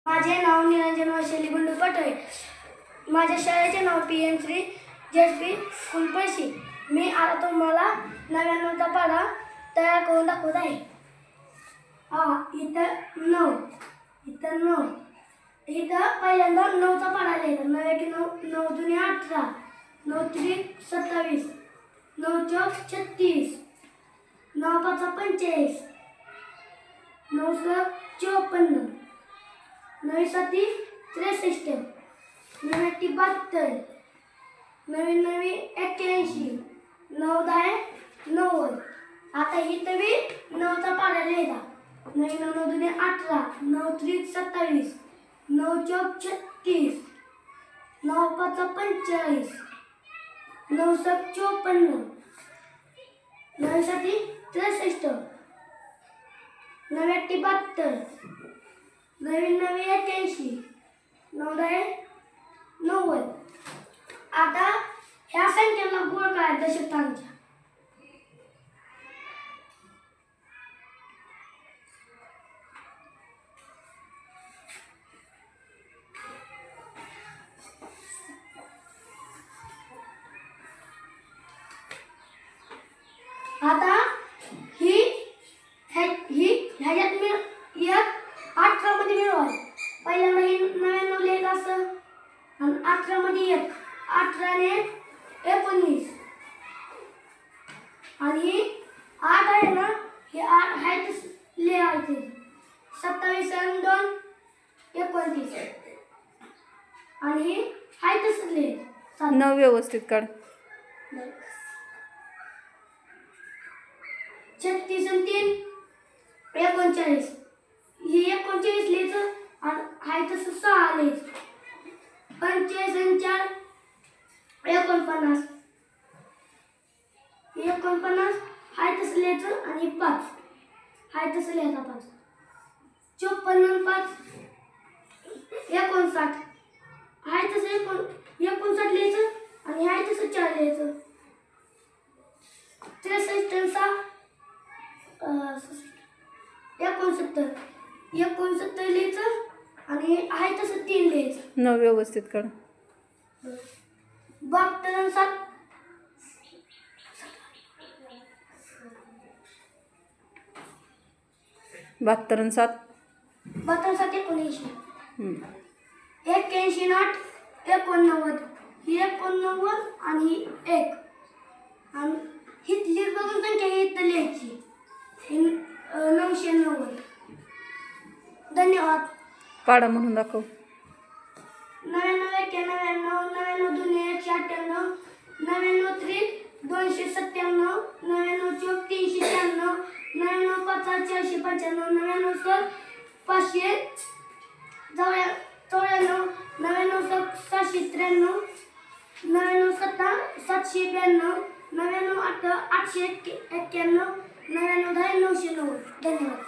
माझे नाव निरंजन वैशाली बंडू पटोळे. माझ्या शाळेचे नाव PM Shri JSP school Palashi. मी आता तुम्हाला 99चा पाढा तयार करून दाखवत आहे. इथं 9, इथं पहिल्यांदा 9चा पाढा लिहायचा. 9 एके 9, 9 दुने 18, 9 त्रिक 27, 9 चौक 36, 9 पाचा 45, 9 सक 54, 9 साती 63, 9 अट्टी 72, 9 नवी 81, 9 दहा 90. आता इथं बी 9चा पाढा लिहायचा. 9 9 दुने 18, 9 त्रिक 27, 9 चौक 36, 9 पाचा 45, 9 सक 54, 9 साती 63, 9 अट्टी 72, 9 नवी 81, 9 दहा 90. आता ह्या संख्यांना गुण काय दशकांच्या. आता ह्याच्यात मी 18 मध्ये मिळवाय. पहिल्यांदा 99 लिहायचं असं आणि 18 मध्ये 1, 18 ने 19 आणि 8 आहे ना, हे 8 आहे तसं लिहायचं. 27 आणि 2 29 आणि आहे तसं लिहायचं. 9 व्यवस्थित काढ. 36 आणि 3 39. हे 39 लिहायचं आणि आहे तसं 6 लिहायचं. 45 आणि 4 49, 49 आहे तसं लिहायचं आणि 5 आहे तसं लिहायचं. 5 54 आणि 5 59 आहे तसं 59 लिहायचं आणि आहे तसं 4 लिहायचं. 63 आणि 6 69 लिहायचं आणि आहे तसं 3 लिहायचं. 9 व्यवस्थित काढ. 72 आणि 7 72 आणि 7 72 7 19, 81 8 89, ही 89 आणि ही 1 आणि हितली बघून संख्या इथं लिहायची. 990. धन्यवाद. पाढा म्हणून दाखव. 99 एके 99, 99 दुने 198, 99 त्रिक 297, 99 चौक 396, 99 पाचा 495, 99 सक 594, 99 सक 793, 99 सत्ता 792, 99 8 891, 99 दहा 990. धन्यवाद.